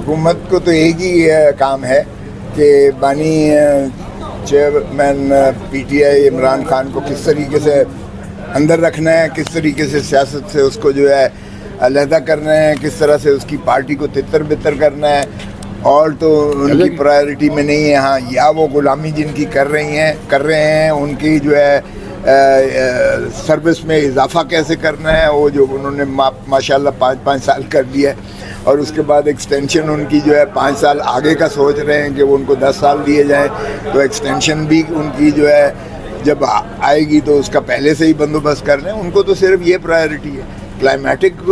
حکومت کو تو ایک ہی کام ہے کہ بانی chairman P T I Imran Khan کو کس طریقے سے اندر رکھنا ہے، کس طریقے سے سیاست سے اس کو جو ہے علیحدہ کرنا ہے، کس طرح سے اس کی پارٹی کو تتر بتر کرنا ہے، اور تو ان کی پرائرٹی میں نہیں ہے. ہاں، یا وہ غلامی جن کی کر رہے ہیں ان کی جو ہے سروس میں اضافہ کیسے کرنا ہے، وہ جو انہوں نے ماشاءاللہ 5 سال کر دیا ہے، اور اس کے بعد ایکسٹینشن ان کی جو ہے 5 سال آگے کا سوچ رہے ہیں کہ وہ ان کو 10 سال دیے جائیں. تو ایکسٹینشن بھی ان کی جو ہے جب آئے گی تو اس کا پہلے سے ہی بندوبست کر لیں. ان کو تو صرف یہ پرائرٹی ہے. کلائمیٹک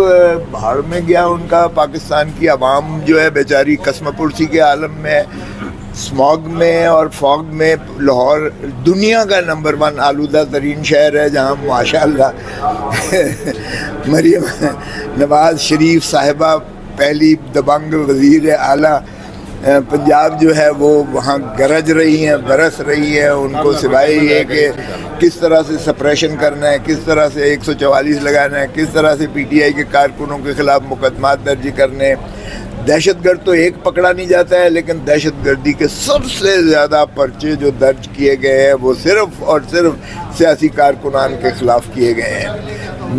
بہار میں گیا ان کا، پاکستان کی عوام جو ہے بیچاری قسم پرسی کے عالم میں، اسموگ میں اور فوگ میں. لاہور دنیا کا نمبر 1 آلودہ ترین شہر ہے، جہاں ماشاءاللہ مریم نواز شریف صاحبہ پہلی دبنگ وزیر اعلیٰ پنجاب جو ہے وہ وہاں گرج رہی ہیں، برس رہی ہیں. ان کو سوائے یہ کہ کس طرح سے سپریشن کرنا ہے، کس طرح سے 144 لگانا ہے، کس طرح سے پی ٹی آئی کے کارکنوں کے خلاف مقدمات درج کرنے. دہشت گرد تو ایک پکڑا نہیں جاتا ہے، لیکن دہشت گردی کے سب سے زیادہ پرچے جو درج کیے گئے ہیں وہ صرف اور صرف سیاسی کارکنان کے خلاف کیے گئے ہیں.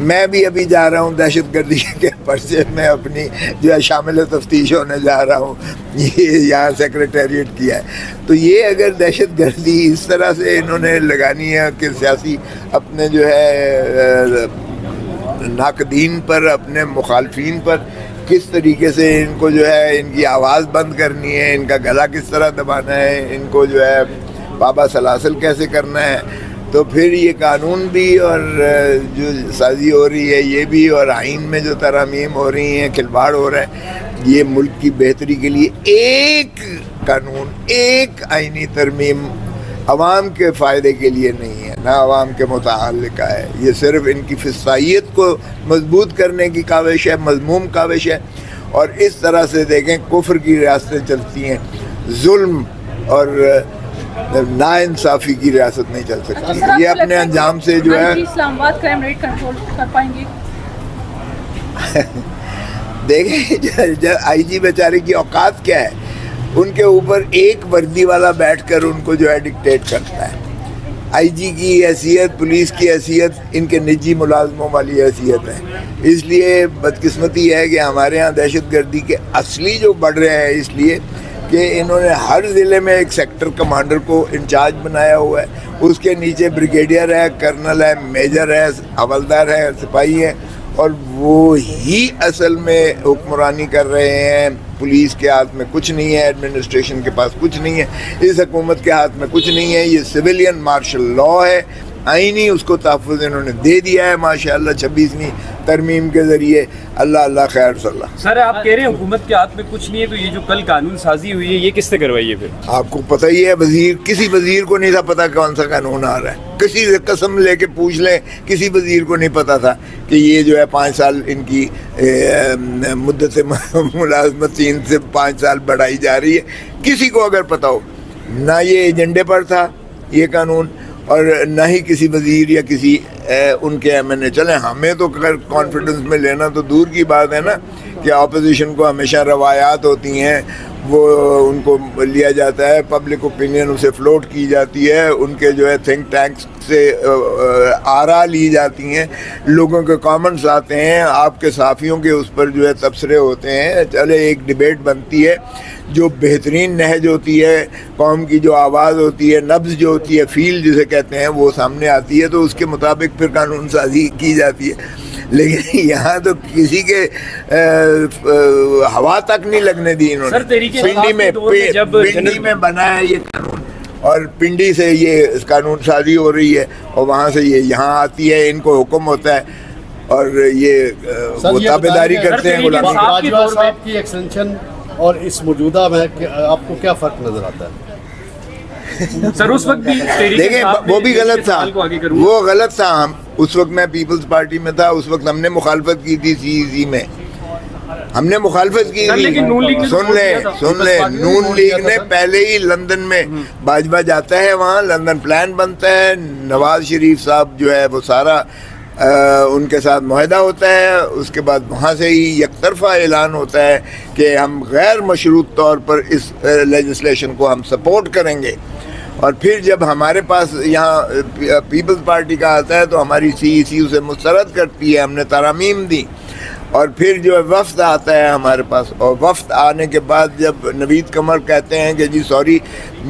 میں بھی ابھی جا رہا ہوں دہشت گردی کے پرچے میں اپنی جو ہے شامل تفتیش ہونے جا رہا ہوں. یہ یہاں سیکریٹریٹ کیا ہے. تو یہ اگر دہشت گردی اس طرح سے انہوں نے لگانی ہے کہ سیاسی اپنے جو ہے ناقدین پر، اپنے مخالفین پر کس طریقے سے ان کو جو ہے ان کی آواز بند کرنی ہے، ان کا گلا کس طرح دبانا ہے، ان کو جو ہے بابا سلاسل کیسے کرنا ہے، تو پھر یہ قانون بھی اور جو سازی ہو رہی ہے یہ بھی، اور آئین میں جو ترامیم ہو رہی ہیں، کھلواڑ ہو رہا ہے. یہ ملک کی بہتری کے لیے ایک قانون، ایک آئینی ترمیم عوام کے فائدے کے لیے نہیں ہے، نہ عوام کے متعلقہ ہے. یہ صرف ان کی فسائیت کو مضبوط کرنے کی کاوش ہے، مذموم کاوش ہے. اور اس طرح سے دیکھیں کفر کی ریاستیں چلتی ہیں، ظلم اور ناانصافی کی ریاست نہیں چل سکتی. یہ اپنے انجام سے جو ہے اسلام آباد کرائم ریٹ کنٹرول کر پائیں گے. دیکھیں آئی جی بیچارے کی اوقات کیا ہے، ان کے اوپر ایک وردی والا بیٹھ کر ان کو جو ہے ڈکٹیٹ کرتا ہے. آئی جی کی حیثیت، پولیس کی حیثیت ان کے نجی ملازموں والی حیثیت ہے. اس لیے بدقسمتی ہے کہ ہمارے ہاں دہشت گردی کے اصلی جو بڑھ رہے ہیں اس لیے کہ انہوں نے ہر ضلع میں ایک سیکٹر کمانڈر کو انچارج بنایا ہوا ہے. اس کے نیچے بریگیڈیئر ہے، کرنل ہے، میجر ہے، حوالدار ہے، سپاہی ہے، اور وہ ہی اصل میں حکمرانی کر رہے ہیں. پولیس کے ہاتھ میں کچھ نہیں ہے، ایڈمنسٹریشن کے پاس کچھ نہیں ہے، اس حکومت کے ہاتھ میں کچھ نہیں ہے. یہ سویلین مارشل لاء ہے، آئینی اس کو تحفظ انہوں نے دے دیا ہے ماشاءاللہ 26ویں ترمیم کے ذریعے. اللہ خیر صلی اللہ. سر آپ کہہ رہے ہیں حکومت کے ہاتھ میں کچھ نہیں ہے، تو یہ جو کل قانون سازی ہوئی ہے یہ کس سے کروائی ہے؟ پھر آپ کو پتہ ہی ہے کسی وزیر کو نہیں تھا پتہ کون سا قانون آ رہا ہے. کسی سے قسم لے کے پوچھ لیں، کسی وزیر کو نہیں پتہ تھا کہ یہ جو ہے 5 سال ان کی مدت ملازمت 3 سے 5 سال بڑھائی جا رہی ہے. کسی کو اگر پتہ ہو، نہ یہ ایجنڈے پر تھا یہ قانون، اور نہ ہی کسی وزیر یا کسی ان کے ایم این اے. چلیں ہمیں تو کانفیڈنس میں لینا تو دور کی بات ہے نا، کہ اپوزیشن کو ہمیشہ روایات ہوتی ہیں، وہ ان کو لیا جاتا ہے، پبلک اوپینین اسے فلوٹ کی جاتی ہے، ان کے جو ہے تھنک ٹینکس سے آرا لی جاتی ہیں، لوگوں کے کامنٹس آتے ہیں، آپ کے صحافیوں کے اس پر جو ہے تبصرے ہوتے ہیں. چلے ایک ڈیبیٹ بنتی ہے، جو بہترین نہج ہوتی ہے، قوم کی جو آواز ہوتی ہے، نبض جو ہوتی ہے، فیل جسے کہتے ہیں، وہ سامنے آتی ہے، تو اس کے مطابق پھر قانون سازی کی جاتی ہے. لیکن یہاں تو کسی کے ہوا تک نہیں لگنے دی انہوں نے. پنڈی میں بنا ہے یہ قانون، اور پنڈی سے یہ قانون سازی ہو رہی ہے، اور وہاں سے یہ یہاں آتی ہے، ان کو حکم ہوتا ہے، اور یہ وہ تابعداری کرتے ہیں. باجوہ صاحب کی ایکسٹینشن اور اس موجودہ میں آپ کو کیا فرق نظر آتا ہے؟ سر اس وقت بھی دیکھیں وہ بھی غلط تھا، وہ غلط تھا. ہم اس وقت میں پیپلز پارٹی میں تھا، اس وقت ہم نے مخالفت کی تھی CEC میں، ہم نے مخالفت کی تھی. سن لیں نون لیگ نے پہلے ہی لندن میں باجوہ جاتا ہے، وہاں لندن پلان بنتا ہے، نواز شریف صاحب جو ہے وہ سارا ان کے ساتھ معاہدہ ہوتا ہے، اس کے بعد وہاں سے ہی یک طرفہ اعلان ہوتا ہے کہ ہم غیر مشروط طور پر اس لیجسلیشن کو ہم سپورٹ کریں گے، اور پھر جب ہمارے پاس یہاں پیپلز پارٹی کا آتا ہے تو ہماری CEC اسے مسترد کرتی ہے، ہم نے ترامیم دی، اور پھر جو ہے وفد آتا ہے ہمارے پاس، اور وفد آنے کے بعد جب نوید قمر کہتے ہیں کہ جی سوری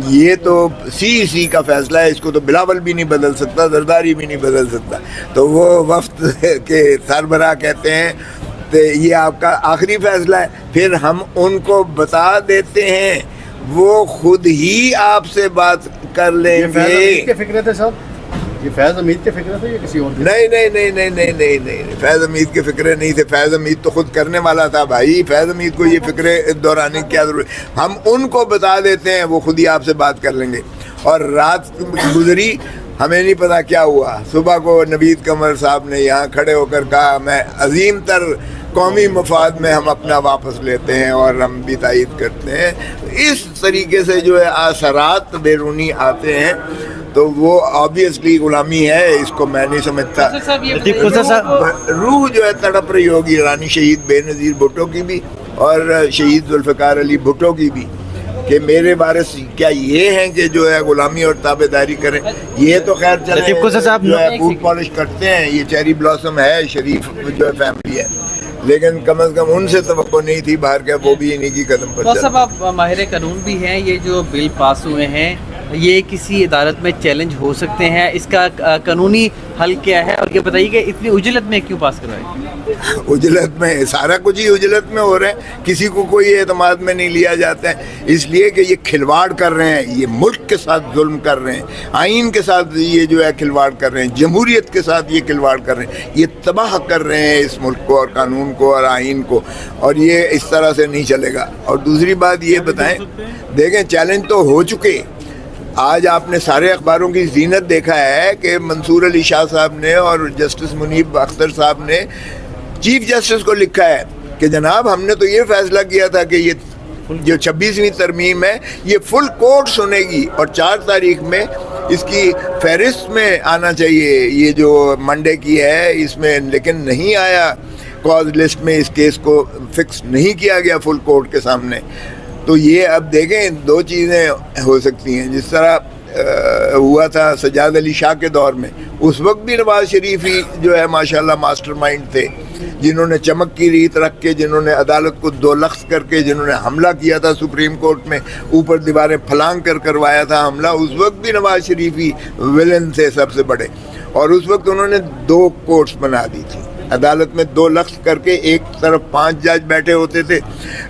یہ تو CEC کا فیصلہ ہے، اس کو تو بلاول بھی نہیں بدل سکتا، زرداری بھی نہیں بدل سکتا، تو وہ وفد کے سربراہ کہتے ہیں کہ یہ آپ کا آخری فیصلہ ہے۔ پھر ہم ان کو بتا دیتے ہیں، وہ خود ہی آپ سے بات کر لیں یہ فیض گے۔ حمید کے فکرے تھے صاحب، یہ فیض حمید کے فکرے تھے یا کسی اور کے؟ نہیں، فیض حمید کے فکرے نہیں تھے، فیض حمید تو خود کرنے والا تھا بھائی، فیض حمید کو یہ فکرے دہرانے کی کیا ضرورت، ہم ان کو بتا دیتے ہیں، وہ خود ہی آپ سے بات کر لیں گے۔ اور رات گزری، ہمیں نہیں پتا کیا ہوا، صبح کو نوید قمر صاحب نے یہاں کھڑے ہو کر کہا میں عظیم تر قومی مفاد میں ہم اپنا واپس لیتے ہیں اور ہم بھی تائید کرتے ہیں۔ اس طریقے سے جو ہے اثرات بیرونی آتے ہیں، تو وہ آبویسلی غلامی ہے، اس کو میں نہیں سمجھتا۔ روح جو ہے تڑپ رہی ہوگی رانی شہید بے نظیر بھٹو کی بھی اور شہید ذوالفقار علی بھٹو کی بھی، کہ میرے وارث کیا یہ ہیں کہ جو ہے غلامی اور تابع داری کریں۔ یہ تو خیر چلے جو ہے فوڈ پالش کرتے ہیں، یہ چیری بلاسم ہے، شریف جو ہے فیملی ہے، لیکن کم از کم ان سے توقع نہیں تھی باہر کے، وہ بھی انہی کی قدم پر صاحب آپ ماہر قانون بھی ہیں، یہ جو بل پاس ہوئے ہیں یہ کسی عدالت میں چیلنج ہو سکتے ہیں، اس کا قانونی حل کیا ہے، اور یہ بتائیے کہ اتنی اجلت میں کیوں پاس کروائے؟ اجلت میں سارا کچھ ہی اجلت میں ہو رہے ہیں، کسی کو کوئی اعتماد میں نہیں لیا جاتا ہے، اس لیے کہ یہ کھلواڑ کر رہے ہیں، یہ ملک کے ساتھ ظلم کر رہے ہیں، آئین کے ساتھ یہ جو ہے کھلواڑ کر رہے ہیں، جمہوریت کے ساتھ یہ کھلواڑ کر رہے ہیں، یہ تباہ کر رہے ہیں اس ملک کو اور قانون کو اور آئین کو، اور یہ اس طرح سے نہیں چلے گا۔ اور دوسری بات یہ بتائیں، دیکھیں چیلنج تو ہو چکے، آج آپ نے سارے اخباروں کی زینت دیکھا ہے کہ منصور علی شاہ صاحب نے اور جسٹس منیب اختر صاحب نے چیف جسٹس کو لکھا ہے کہ جناب ہم نے تو یہ فیصلہ کیا تھا کہ یہ جو 26ویں ترمیم ہے یہ فل کورٹ سنے گی اور 4 تاریخ میں اس کی فہرست میں آنا چاہیے، یہ جو منڈے کی ہے اس میں، لیکن نہیں آیا، کاز لسٹ میں اس کیس کو فکس نہیں کیا گیا فل کورٹ کے سامنے۔ تو یہ اب دیکھیں 2 چیزیں ہو سکتی ہیں، جس طرح ہوا تھا سجاد علی شاہ کے دور میں، اس وقت بھی نواز شریف ہی جو ہے ماشاءاللہ ماسٹر مائنڈ تھے، جنہوں نے چمک کی ریت رکھ کے، جنہوں نے عدالت کو 2 لفظ کر کے، جنہوں نے حملہ کیا تھا سپریم کورٹ میں، اوپر دیواریں پھلانگ کر کروایا تھا حملہ، اس وقت بھی نواز شریف ہی ویلن تھے سب سے بڑے، اور اس وقت انہوں نے 2 کورٹس بنا دی تھی، عدالت میں 2 لفظ کر کے، ایک طرف 5 جج بیٹھے ہوتے تھے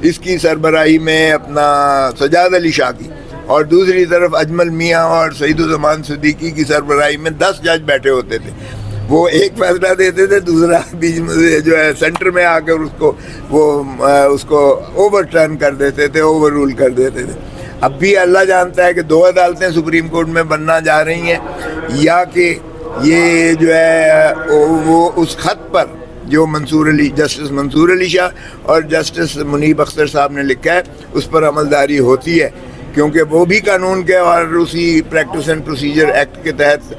اس کی سربراہی میں اپنا سجاد علی شاہ کی، اور دوسری طرف اجمل میاں اور سعید الزمان صدیقی کی سربراہی میں 10 جج بیٹھے ہوتے تھے، وہ ایک فیصلہ دیتے تھے، دوسرا بیچ میں جو ہے سینٹر میں آ کر اس کو اوور ٹرن کر دیتے تھے، اوور رول کر دیتے تھے۔ اب بھی اللہ جانتا ہے کہ 2 عدالتیں سپریم کورٹ میں بننا جا رہی ہیں، یا کہ یہ جو ہے وہ اس خط پر جو جسٹس منصور علی شاہ اور جسٹس منیب اختر صاحب نے لکھا ہے اس پر عملداری ہوتی ہے، کیونکہ وہ بھی قانون کے اور اسی پریکٹس اینڈ پروسیجر ایکٹ کے تحت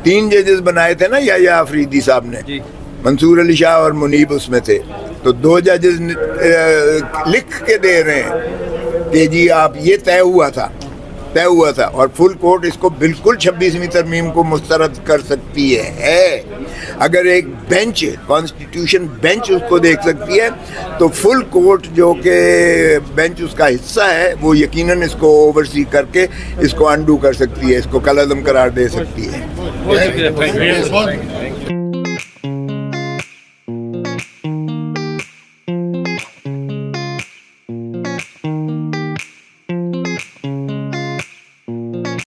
3 ججز بنائے تھے نا یا آفریدی صاحب نے، منصور علی شاہ اور منیب اس میں تھے، تو 2 ججز لکھ کے دے رہے ہیں کہ جی آپ یہ طے ہوا تھا، اور فل کورٹ اس کو بالکل 26ویں ترمیم کو مسترد کر سکتی ہے، اگر ایک بینچ کانسٹیٹیوشن بینچ اس کو دیکھ سکتی ہے تو فل کورٹ جو کہ بینچ اس کا حصہ ہے وہ یقیناً اس کو اوورسی کر کے اس کو انڈو کر سکتی ہے، اس کو کالعدم قرار دے سکتی ہے۔